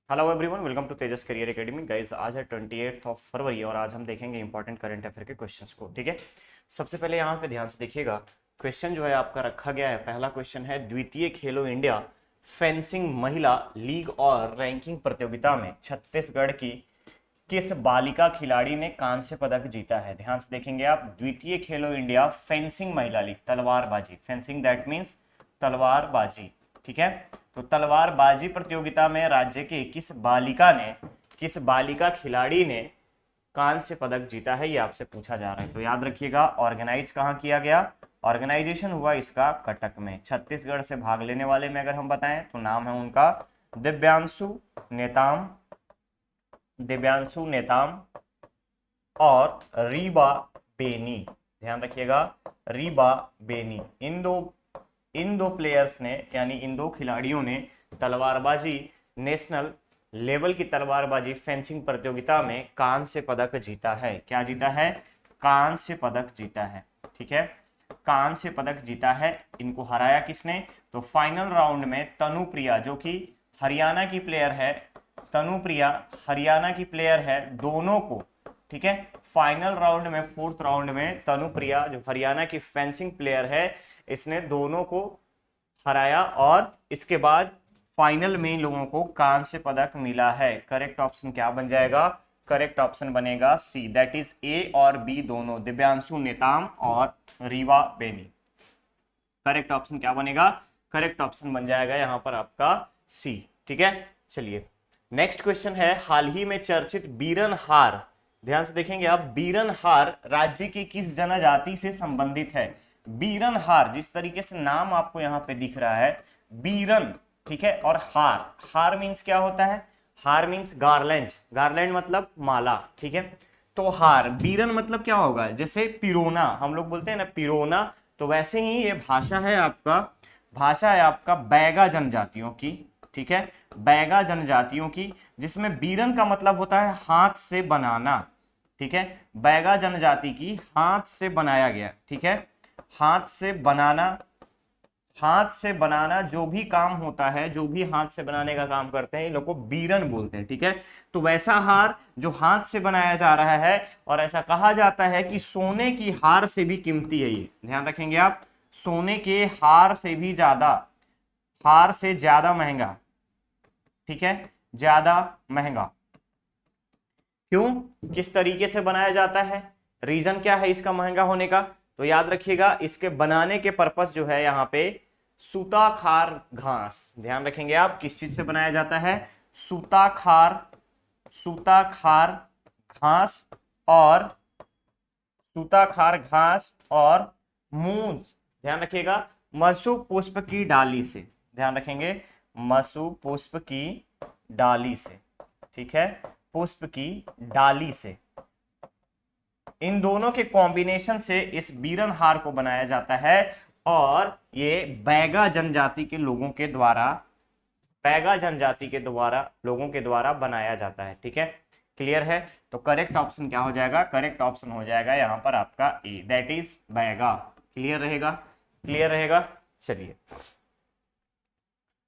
Hello everyone, welcome to Tejas career academy. Guys, आज है 28 फरवरी और आज हम देखेंगे इंपॉर्टेंट करंट अफेयर के क्वेश्चंस को। ठीक है, सबसे पहले यहाँ पे ध्यान से देखिएगा। क्वेश्चन जो है आपका रखा गया है, पहला क्वेश्चन है, द्वितीय खेलो इंडिया फेंसिंग महिला लीग और रैंकिंग प्रतियोगिता में छत्तीसगढ़ की किस बालिका खिलाड़ी ने कांस्य पदक जीता है। ध्यान से देखेंगे आप, द्वितीय खेलो इंडिया फेंसिंग महिला लीग, तलवारबाजी, फेंसिंग दैट मीन्स तलवारबाजी। ठीक है, तो तलवारबाजी प्रतियोगिता में राज्य की किस बालिका खिलाड़ी ने कांस्य पदक जीता है, ये आपसे पूछा जा रहा है। तो याद रखिएगा, ऑर्गेनाइज कहाँ किया गया, ऑर्गेनाइजेशन हुआ इसका कटक में। छत्तीसगढ़ से भाग लेने वाले में अगर हम बताएं तो नाम है उनका दिव्यांशु नेताम, दिव्यांशु नेताम और रीबा बेनी। ध्यान रखिएगा, रीबा बेनी। इन दो प्लेयर्स ने, यानी इन दो खिलाड़ियों ने तलवारबाजी, नेशनल लेवल की तलवारबाजी फेंसिंग प्रतियोगिता में कांस्य पदक जीता है। क्या जीता है? कांस्य पदक जीता है। ठीक है, कांस्य पदक जीता है। इनको हराया किसने? तो फाइनल राउंड में तनुप्रिया, जो कि हरियाणा की प्लेयर है, तनुप्रिया हरियाणा की प्लेयर है, दोनों को। ठीक है, फाइनल राउंड में, फोर्थ राउंड में तनुप्रिया जो हरियाणा की फेंसिंग प्लेयर है, इसने दोनों को हराया और इसके बाद फाइनल में इन लोगों को कांस्य पदक मिला है। करेक्ट ऑप्शन क्या बन जाएगा? करेक्ट ऑप्शन बनेगा सी, दैट इज ए और बी दोनों, दिव्यांशु नेताम और रीवा बेनी। करेक्ट ऑप्शन क्या बनेगा? करेक्ट ऑप्शन बन जाएगा यहां पर आपका सी। ठीक है, चलिए नेक्स्ट क्वेश्चन है, हाल ही में चर्चित बीरन-हार। ध्यान से देखेंगे आप, बीरन-हार राज्य की किस जनजाति से संबंधित है? बीरन-हार, जिस तरीके से नाम आपको यहां पे दिख रहा है, बीरन, ठीक है, और हार, हार मीन्स क्या होता है? हार मीन्स गार्लैंड, गार्लैंड मतलब माला। ठीक है, तो हार, बीरन मतलब क्या होगा? जैसे पिरोना, हम लोग बोलते हैं ना पिरोना, तो वैसे ही ये भाषा है आपका बैगा जनजातियों की। ठीक है, बैगा जनजातियों की, जिसमें बीरन का मतलब होता है हाथ से बनाना। ठीक है, बैगा जनजाति की हाथ से बनाया गया। ठीक है, हाथ से बनाना, हाथ से बनाना जो भी काम होता है, जो भी हाथ से बनाने का काम करते हैं, इन लोग को बीरन बोलते हैं। ठीक है, तो वैसा हार जो हाथ से बनाया जा रहा है, और ऐसा कहा जाता है कि सोने की हार से भी कीमती है ये। ध्यान रखेंगे आप, सोने के हार से भी ज्यादा, हार से ज्यादा महंगा। ठीक है, ज्यादा महंगा। क्यों? किस तरीके से बनाया जाता है? रीजन क्या है इसका महंगा होने का? तो याद रखिएगा, इसके बनाने के पर्पस जो है यहाँ पे सूताखार घास। ध्यान रखेंगे आप, किस चीज से बनाया जाता है? सूताखार, सूताखार घास और सूताखार घास और मूंज। ध्यान रखिएगा, मसु पुष्प की डाली से। ध्यान रखेंगे, मसु पुष्प की डाली से। ठीक है, पुष्प की डाली से, इन दोनों के कॉम्बिनेशन से इस बीरन हार को बनाया जाता है और ये बैगा जनजाति के लोगों के द्वारा, बैगा जनजाति के द्वारा, लोगों के द्वारा बनाया जाता है। ठीक है, क्लियर है? तो करेक्ट ऑप्शन क्या हो जाएगा? करेक्ट ऑप्शन हो जाएगा यहां पर आपका A, that is Baiga. Clear रहेगा? क्लियर रहेगा। चलिए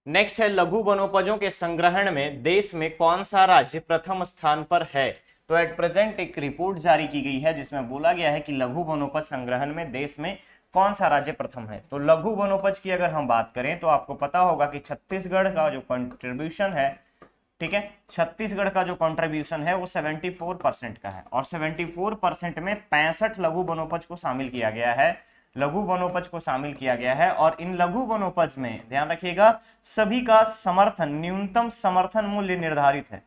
नेक्स्ट है, लघु वनोपजों के संग्रहण में देश में कौन सा राज्य प्रथम स्थान पर है? तो एट प्रेजेंट एक रिपोर्ट जारी की गई है जिसमें बोला गया है कि लघु वनोपज संग्रहण में देश में कौन सा राज्य प्रथम है। तो लघु वनोपज की अगर हम बात करें तो आपको पता होगा कि छत्तीसगढ़ का जो कंट्रीब्यूशन है, ठीक है, छत्तीसगढ़ का जो कंट्रीब्यूशन है वो 74% का है और 74% में 65 लघु वनोपज को शामिल किया गया है, लघु वनोपज को शामिल किया गया है। और इन लघु वनोपज में ध्यान रखिएगा, सभी का समर्थन, न्यूनतम समर्थन मूल्य निर्धारित है।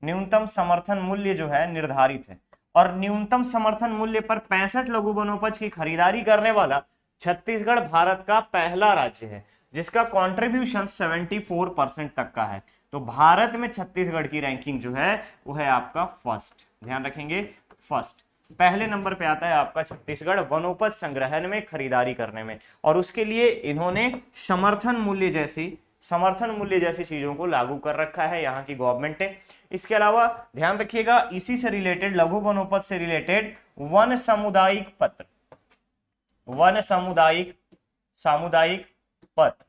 न्यूनतम समर्थन मूल्य जो है निर्धारित है और न्यूनतम समर्थन मूल्य पर 65 लघु वनोपज की खरीदारी करने वाला छत्तीसगढ़ भारत का पहला राज्य है जिसका कंट्रीब्यूशन 74% तक का है। तो भारत में छत्तीसगढ़ की रैंकिंग जो है वो है आपका फर्स्ट। ध्यान रखेंगे, फर्स्ट, पहले नंबर पे आता है आपका छत्तीसगढ़ वनोपज संग्रहण में खरीदारी करने में। और उसके लिए इन्होंने समर्थन मूल्य जैसी चीजों को लागू कर रखा है यहाँ की गवर्नमेंट ने। इसके अलावा ध्यान रखिएगा, इसी से रिलेटेड, लघु वनोपज से रिलेटेड वन सामुदायिक पत्र, वन सामुदायिक पत्र,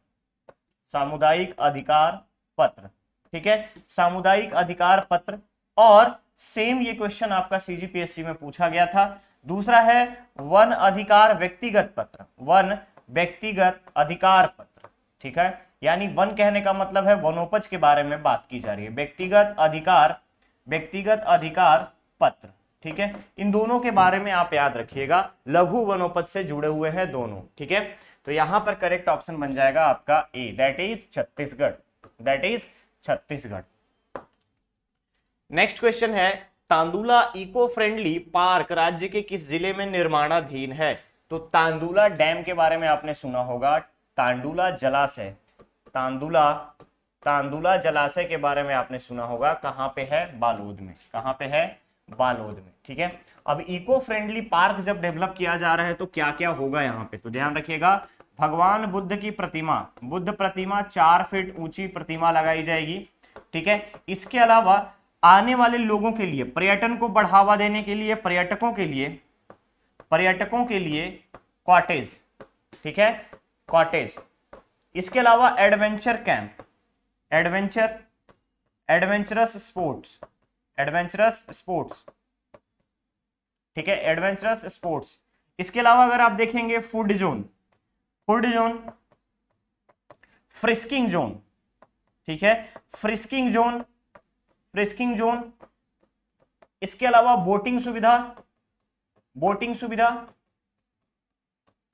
सामुदायिक अधिकार पत्र, ठीक है, सामुदायिक अधिकार पत्र, और सेम ये क्वेश्चन आपका सीजीपीएससी में पूछा गया था। दूसरा है वन अधिकार व्यक्तिगत पत्र, वन व्यक्तिगत अधिकार पत्र, ठीक है, यानी वन कहने का मतलब है वनोपज के बारे में बात की जा रही है, व्यक्तिगत अधिकार पत्र, ठीक है। इन दोनों के बारे में आप याद रखिएगा, लघु वनोपज से जुड़े हुए हैं दोनों, ठीक है। तो यहां पर करेक्ट ऑप्शन बन जाएगा आपका A, that is Chhattisgarh, that is Chhattisgarh. Next question है, तांदुला इको फ्रेंडली पार्क राज्य के किस जिले में निर्माणाधीन है? तो तांदुला डैम के बारे में आपने सुना होगा, तांडुला जलाशय, तांदुला जलाशय के बारे में आपने सुना होगा, कहां पे है? बालोद में, कहां पे है? बालोद में, ठीक है। अब इको फ्रेंडली पार्क जब डेवलप किया जा रहा है तो क्या क्या होगा यहाँ पे, तो ध्यान रखिएगा, भगवान बुद्ध की प्रतिमा, बुद्ध प्रतिमा 4 फीट ऊंची प्रतिमा लगाई जाएगी, ठीक है। इसके अलावा आने वाले लोगों के लिए, पर्यटन को बढ़ावा देने के लिए, पर्यटकों के लिए कॉटेज, ठीक है, कॉटेज। इसके अलावा एडवेंचर कैंप, एडवेंचरस स्पोर्ट्स, ठीक है, एडवेंचरस स्पोर्ट्स। इसके अलावा अगर आप देखेंगे फूड जोन, फ्रिस्किंग जोन, ठीक है, फ्रिस्किंग जोन। इसके अलावा बोटिंग सुविधा,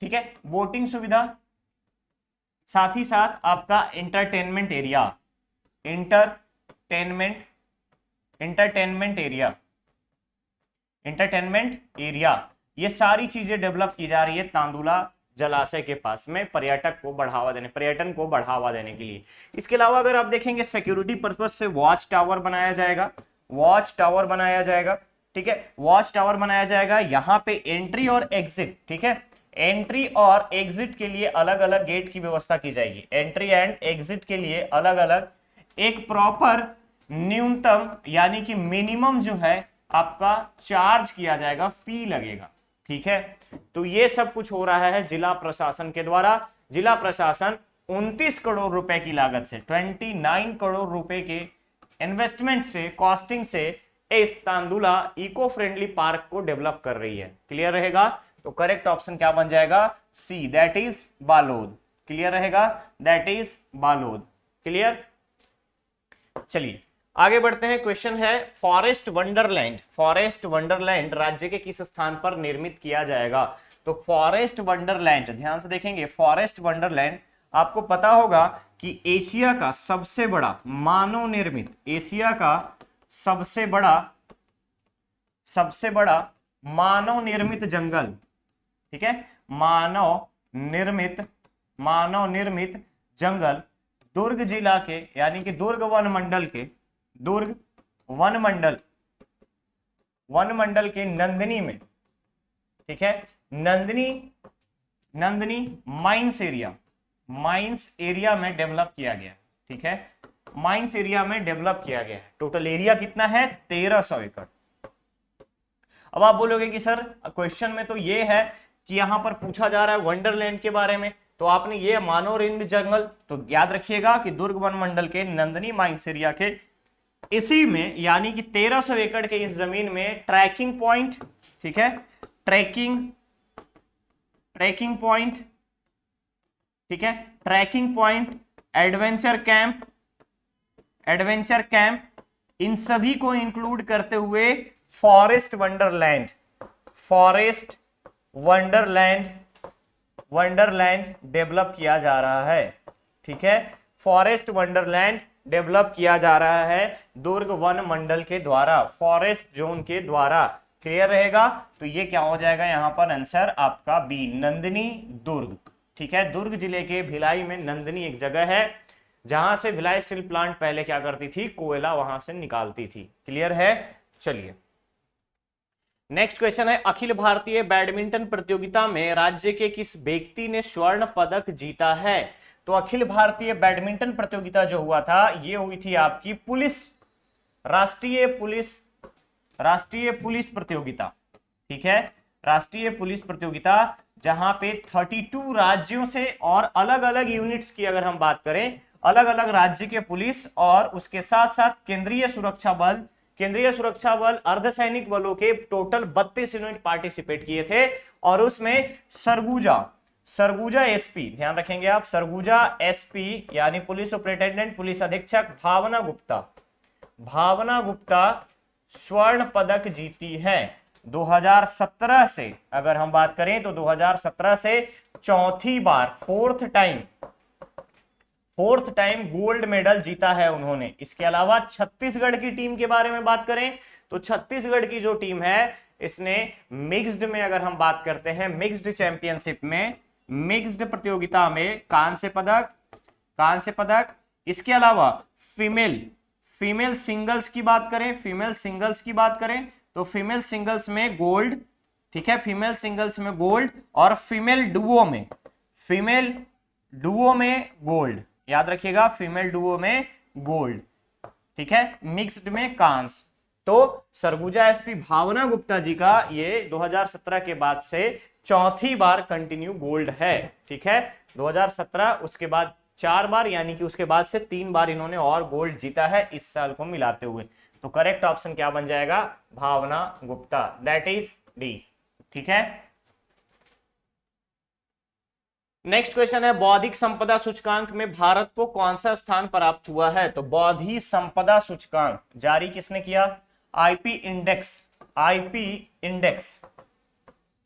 ठीक है, बोटिंग सुविधा। साथ ही साथ आपका एंटरटेनमेंट एरिया, ये सारी चीजें डेवलप की जा रही है तांदुला जलाशय के पास में, पर्यटन को बढ़ावा देने के लिए। इसके अलावा अगर आप देखेंगे सिक्योरिटी पर्पस से वॉच टावर बनाया जाएगा, ठीक है, वॉच टावर बनाया जाएगा। यहाँ पे एंट्री और एग्जिट, ठीक है, एंट्री और एग्जिट के लिए अलग अलग गेट की व्यवस्था की जाएगी, एंट्री एंड एग्जिट के लिए अलग अलग एक प्रॉपर न्यूनतम यानी कि मिनिमम जो है आपका चार्ज किया जाएगा, फी लगेगा, ठीक है। तो ये सब कुछ हो रहा है जिला प्रशासन के द्वारा। जिला प्रशासन 29 करोड़ रुपए की लागत से, 29 करोड़ रुपए के इन्वेस्टमेंट से, कॉस्टिंग से इस तांदुला इको फ्रेंडली पार्क को डेवलप कर रही है। क्लियर रहेगा? तो करेक्ट ऑप्शन क्या बन जाएगा? सी, दैट इज बालोद। क्लियर रहेगा? That is Balod. क्लियर? चलिए आगे बढ़ते हैं। क्वेश्चन है फॉरेस्ट वंडरलैंड राज्य के किस स्थान पर निर्मित किया जाएगा? तो फॉरेस्ट वंडरलैंड, ध्यान से देखेंगे, फॉरेस्ट वंडरलैंड आपको पता होगा कि एशिया का सबसे बड़ा मानव निर्मित, एशिया का सबसे बड़ा मानव निर्मित जंगल, ठीक है, मानव निर्मित जंगल दुर्ग जिला के यानी कि दुर्ग वन मंडल के नंदनी में, ठीक है, नंदनी माइंस एरिया में डेवलप किया गया, ठीक है, माइंस एरिया में डेवलप किया गया है। टोटल एरिया कितना है? 1300 एकड़। अब आप बोलोगे कि सर क्वेश्चन में तो ये है कि यहां पर पूछा जा रहा है वंडरलैंड के बारे में, तो आपने ये मानव निर्मित जंगल, तो याद रखिएगा कि दुर्ग वन मंडल के नंदनी माइंस एरिया के इसी में यानी कि 1300 एकड़ के इस जमीन में ट्रैकिंग पॉइंट, ठीक है, ट्रैकिंग पॉइंट, ठीक है, ट्रैकिंग पॉइंट, एडवेंचर कैंप, इन सभी को इंक्लूड करते हुए फॉरेस्ट वंडरलैंड डेवलप किया जा रहा है, ठीक है, फॉरेस्ट वंडरलैंड डेवलप किया जा रहा है दुर्ग वन मंडल के द्वारा, फॉरेस्ट जोन के द्वारा। क्लियर रहेगा? तो ये क्या हो जाएगा यहां पर आंसर आपका बी, नंदनी दुर्ग, ठीक है। दुर्ग जिले के भिलाई में नंदनी एक जगह है जहां से भिलाई स्टील प्लांट पहले क्या करती थी? कोयला वहां से निकालती थी। क्लियर है? चलिए नेक्स्ट क्वेश्चन है, अखिल भारतीय बैडमिंटन प्रतियोगिता में राज्य के किस व्यक्ति ने स्वर्ण पदक जीता है? तो अखिल भारतीय बैडमिंटन प्रतियोगिता जो हुआ था ये हुई थी आपकी राष्ट्रीय पुलिस प्रतियोगिता, ठीक है, राष्ट्रीय पुलिस प्रतियोगिता, जहां पे 32 राज्यों से और अलग अलग यूनिट्स की अगर हम बात करें अलग अलग राज्य के पुलिस और उसके साथ साथ केंद्रीय सुरक्षा बल अर्धसैनिक बलों के टोटल 32 यूनिट पार्टिसिपेट किए थे। और उसमें सरगुजा एसपी, ध्यान रखेंगे आप, सरगुजा एसपी यानी पुलिस सुपरिटेंडेंट, पुलिस अधीक्षक भावना गुप्ता स्वर्ण पदक जीती है 2017 से। अगर हम बात करें तो 2017 से चौथी बार, फोर्थ टाइम गोल्ड मेडल जीता है उन्होंने। इसके अलावा छत्तीसगढ़ की टीम के बारे में बात करें तो छत्तीसगढ़ की जो टीम है इसने मिक्स्ड में, अगर हम बात करते हैं मिक्स्ड चैंपियनशिप में, मिक्स्ड प्रतियोगिता में कांस्य पदक। इसके अलावा फीमेल सिंगल्स की बात करें तो फीमेल सिंगल्स में गोल्ड, ठीक है, फीमेल सिंगल्स में गोल्ड, और फीमेल डुओ में गोल्ड, याद रखिएगा, फीमेल डुओ में गोल्ड, ठीक है, मिक्स्ड में कांस्य। तो सरगुजा एसपी भावना गुप्ता जी का ये 2017 के बाद से चौथी बार कंटिन्यू गोल्ड है, ठीक है, 2017, उसके बाद 4 बार, यानी कि उसके बाद से 3 बार इन्होंने और गोल्ड जीता है इस साल को मिलाते हुए। तो करेक्ट ऑप्शन क्या बन जाएगा? भावना गुप्ता, दैट इज डी, ठीक है। नेक्स्ट क्वेश्चन है, बौद्धिक संपदा सूचकांक में भारत को कौन सा स्थान प्राप्त हुआ है? तो बौद्धिक संपदा सूचकांक जारी किसने किया? आईपी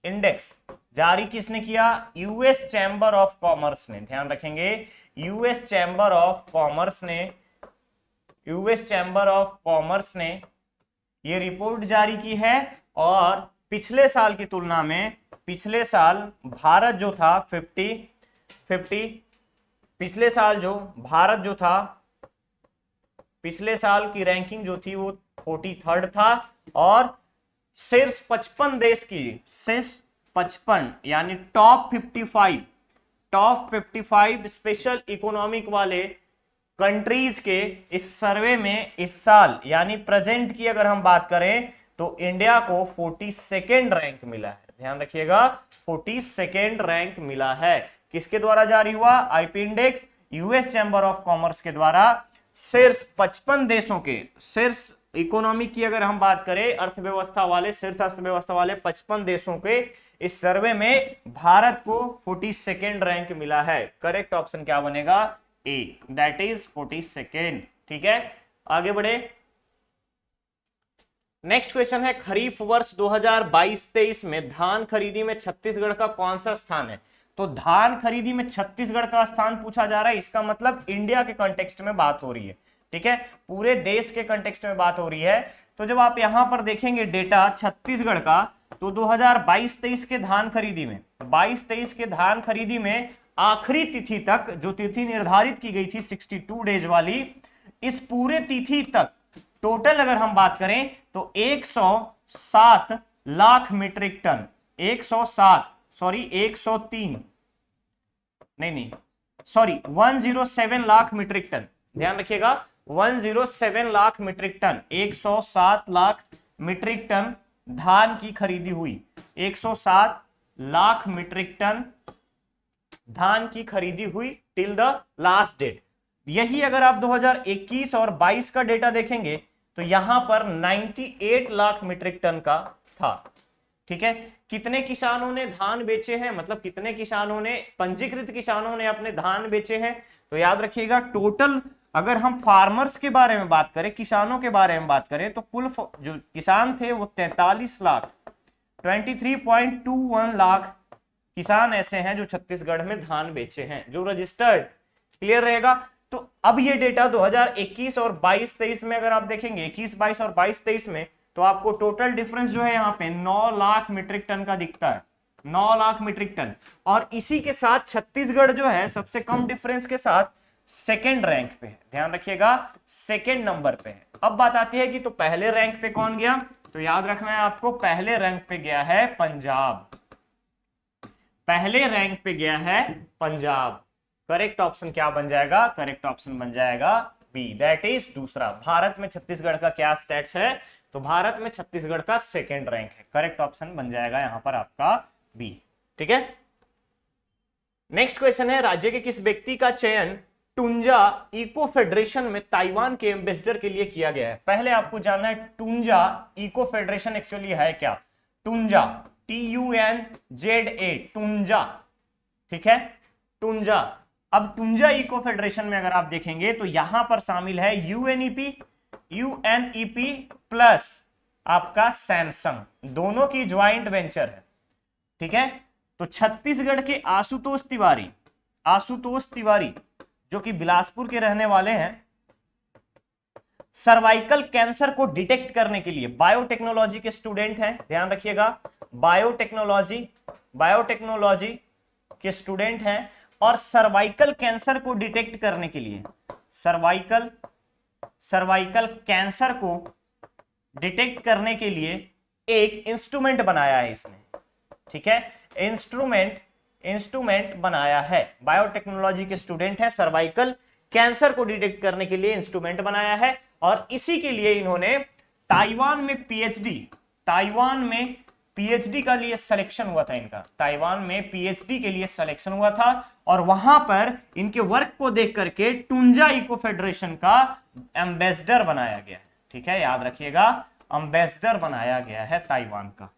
इंडेक्स जारी किसने किया? यूएस चैम्बर ऑफ कॉमर्स ने, ध्यान रखेंगे, यूएस चैम्बर ऑफ कॉमर्स ने ये रिपोर्ट जारी की है। और पिछले साल की तुलना में, पिछले साल भारत जो था 50, पिछले साल जो भारत जो था, पिछले साल की रैंकिंग जो थी वो 43rd था। और शीर्ष 55 देश की, शीर्ष 55 यानी टॉप 55 स्पेशल इकोनॉमिक वाले कंट्रीज के इस सर्वे में इस साल यानी प्रेजेंट की अगर हम बात करें तो इंडिया को 42nd रैंक मिला है। ध्यान रखिएगा, 42nd रैंक मिला है। किसके द्वारा जारी हुआ? IP index, US chamber of commerce के द्वारा शीर्ष 55 देशों के, शीर्ष इकोनॉमी की अगर हम बात करें, अर्थव्यवस्था वाले, शीर्ष अर्थव्यवस्था वाले 55 देशों के इस सर्वे में भारत को 42nd रैंक मिला है। करेक्ट ऑप्शन क्या बनेगा? ए, दैट इज 42nd, ठीक है। आगे बढ़े, नेक्स्ट क्वेश्चन है, खरीफ वर्ष 2022-23 में धान खरीदी में छत्तीसगढ़ का कौन सा स्थान है? तो धान खरीदी में छत्तीसगढ़ का स्थान पूछा जा रहा है, इसका मतलब इंडिया के कॉन्टेक्स्ट में बात हो रही है, ठीक है, पूरे देश के कॉन्टेक्स्ट में बात हो रही है। तो जब आप यहां पर देखेंगे डेटा छत्तीसगढ़ का, तो 2022-23 के धान खरीदी में, 22-23 के धान खरीदी में आखिरी तिथि तक, जो तिथि निर्धारित की गई थी 62 डेज वाली, इस पूरे तिथि तक टोटल अगर हम बात करें तो 107 lakh metric ton, 107 lakh metric ton, ध्यान रखिएगा, 107 lakh metric ton, 107 lakh metric ton धान की खरीदी हुई, 107 लाख मीट्रिक टन धान की खरीदी हुई टिल द लास्ट डेट। यही अगर आप 2021 और 22 का डेटा देखेंगे तो यहां पर 98 लाख मीट्रिक टन का था, ठीक है। कितने किसानों ने धान बेचे हैं, मतलब कितने किसानों ने, पंजीकृत किसानों ने अपने धान बेचे हैं? तो याद रखिएगा, टोटल अगर हम फार्मर्स के बारे में बात करें, किसानों के बारे में बात करें, तो कुल जो किसान थे वो 43 लाख, 23.21 लाख किसान ऐसे हैं जो छत्तीसगढ़ में धान बेचे हैं, जो रजिस्टर्ड। क्लियर रहेगा। तो अब ये डेटा 2021 और 22-23 में अगर आप देखेंगे, 21-22 और 22-23 में, तो आपको टोटल डिफरेंस जो है यहाँ पे 9 लाख मीट्रिक टन का दिखता है, 9 लाख मीट्रिक टन। और इसी के साथ छत्तीसगढ़ जो है सबसे कम डिफरेंस के साथ सेकेंड रैंक पे है, ध्यान रखिएगा, सेकेंड नंबर पे है। अब बात आती है कि तो पहले रैंक पे कौन गया? तो याद रखना है आपको, पहले रैंक पे गया है पंजाब, पहले रैंक पे गया है पंजाब। करेक्ट ऑप्शन क्या बन जाएगा? करेक्ट ऑप्शन बन जाएगा बी, दैट इज दूसरा। भारत में छत्तीसगढ़ का क्या स्टेट्स है? तो भारत में छत्तीसगढ़ का सेकेंड रैंक है। करेक्ट ऑप्शन बन जाएगा यहां पर आपका बी, ठीक है। नेक्स्ट क्वेश्चन है, राज्य के किस व्यक्ति का चयन टुंजा इको फेडरेशन में ताइवान के एम्बेसडर के लिए किया गया है? पहले आपको जानना है टुंजा इको फेडरेशन एक्चुअली है क्या। टुंजा, TUNZA, टुंजा, ठीक है, टुंजा। अब टुंजा इको फेडरेशन में अगर आप देखेंगे तो यहां पर शामिल है यूएनईपी प्लस आपका सैमसंग, दोनों की ज्वाइंट वेंचर है, ठीक है। तो छत्तीसगढ़ के आशुतोष तिवारी जो कि बिलासपुर के रहने वाले हैं, सर्वाइकल कैंसर को डिटेक्ट करने के लिए बायोटेक्नोलॉजी के स्टूडेंट हैं, ध्यान रखिएगा, बायोटेक्नोलॉजी के स्टूडेंट हैं। और सर्वाइकल कैंसर को डिटेक्ट करने के लिए, सर्वाइकल कैंसर को डिटेक्ट करने के लिए एक इंस्ट्रूमेंट बनाया है इसने, ठीक है, इंस्ट्रूमेंट बनाया है। बायोटेक्नोलॉजी के स्टूडेंट है, सर्वाइकल कैंसर को डिटेक्ट करने के लिए इंस्ट्रूमेंट बनाया है। और इसी के लिए इन्होंने ताइवान में पीएचडी का लिए सिलेक्शन हुआ था इनका, ताइवान में पीएचडी के लिए सिलेक्शन हुआ था। और वहां पर इनके वर्क को देख करके टुंजा इको फेडरेशन का एम्बेसडर बनाया गया है, ठीक है, याद रखिएगा, एम्बेसडर बनाया गया है ताइवान का।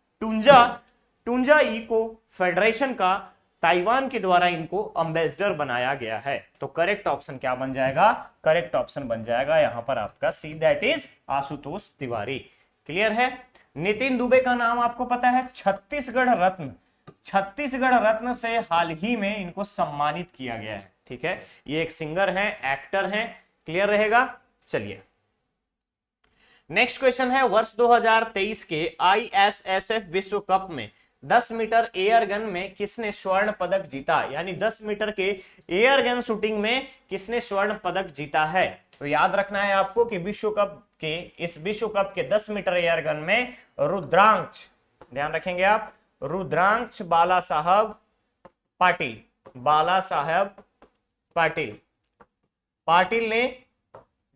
टुंजा इको फेडरेशन का ताइवान के द्वारा इनको एम्बेसडर बनाया गया है। तो करेक्ट ऑप्शन क्या बन जाएगा? करेक्ट ऑप्शन बन जाएगा यहां पर आपका C, that is Ashutosh Tiwari. Clear है। नितिन दुबे का नाम आपको पता है, छत्तीसगढ़ रत्न से हाल ही में इनको सम्मानित किया गया है, ठीक है। ये एक सिंगर हैं, एक्टर हैं, क्लियर रहेगा। चलिए नेक्स्ट क्वेश्चन है, वर्ष 2023 के ISSF विश्व कप में 10 मीटर एयर गन में किसने स्वर्ण पदक जीता? यानी 10 मीटर के एयर गन शूटिंग में किसने स्वर्ण पदक जीता है? तो याद रखना है आपको कि इस विश्व कप के 10 मीटर एयर गन में रुद्रांश, ध्यान रखेंगे आप, रुद्रांश बाला साहब पाटिल ने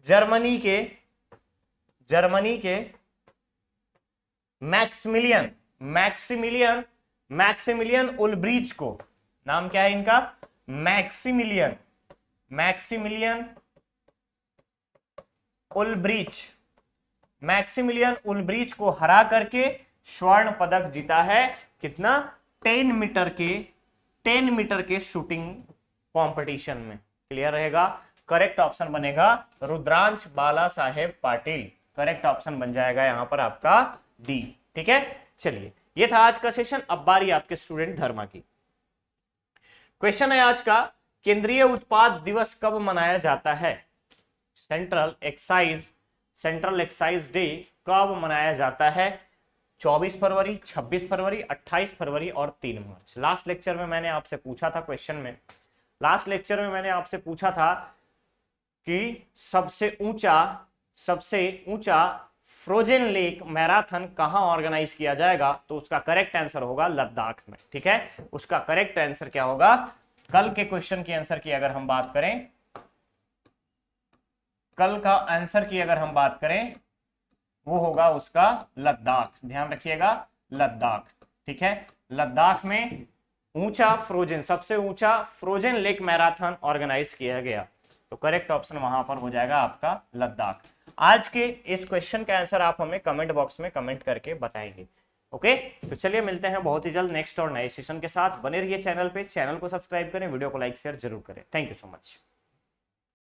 जर्मनी के मैक्सिमिलियन उलब्रिच को, नाम क्या है इनका? मैक्सिमिलियन उलब्रिच को हरा करके स्वर्ण पदक जीता है। कितना? 10 मीटर के शूटिंग कंपटीशन में। क्लियर रहेगा। करेक्ट ऑप्शन बनेगा रुद्रांश बाला साहेब पाटिल, करेक्ट ऑप्शन बन जाएगा यहां पर आपका डी, ठीक है। चलिए ये था आज का सेशन। अब बारी आपके स्टूडेंट धर्मा की। क्वेश्चन है आज का, केंद्रीय उत्पाद दिवस कब मनाया जाता है? सेंट्रल एक्साइज डे कब मनाया जाता है? 24 फरवरी, 26 फरवरी, 28 फरवरी और 3 मार्च। लास्ट लेक्चर में मैंने आपसे पूछा था कि सबसे ऊंचा फ्रोजन लेक मैराथन कहां ऑर्गेनाइज किया जाएगा? तो उसका करेक्ट आंसर होगा लद्दाख में, ठीक है। उसका करेक्ट आंसर क्या होगा? कल के क्वेश्चन की आंसर की अगर हम बात करें, वो होगा उसका लद्दाख, ध्यान रखिएगा, लद्दाख, ठीक है। लद्दाख में सबसे ऊंचा फ्रोजन लेक मैराथन ऑर्गेनाइज किया गया। तो करेक्ट ऑप्शन वहां पर हो जाएगा आपका लद्दाख। आज के इस क्वेश्चन का आंसर आप हमें कमेंट बॉक्स में कमेंट करके बताएंगे। ओके, तो चलिए मिलते हैं बहुत ही जल्द नेक्स्ट और नए सेशन के साथ। बने रहिए चैनल पे, चैनल को सब्सक्राइब करें, वीडियो को लाइक शेयर जरूर करें। Thank you so much.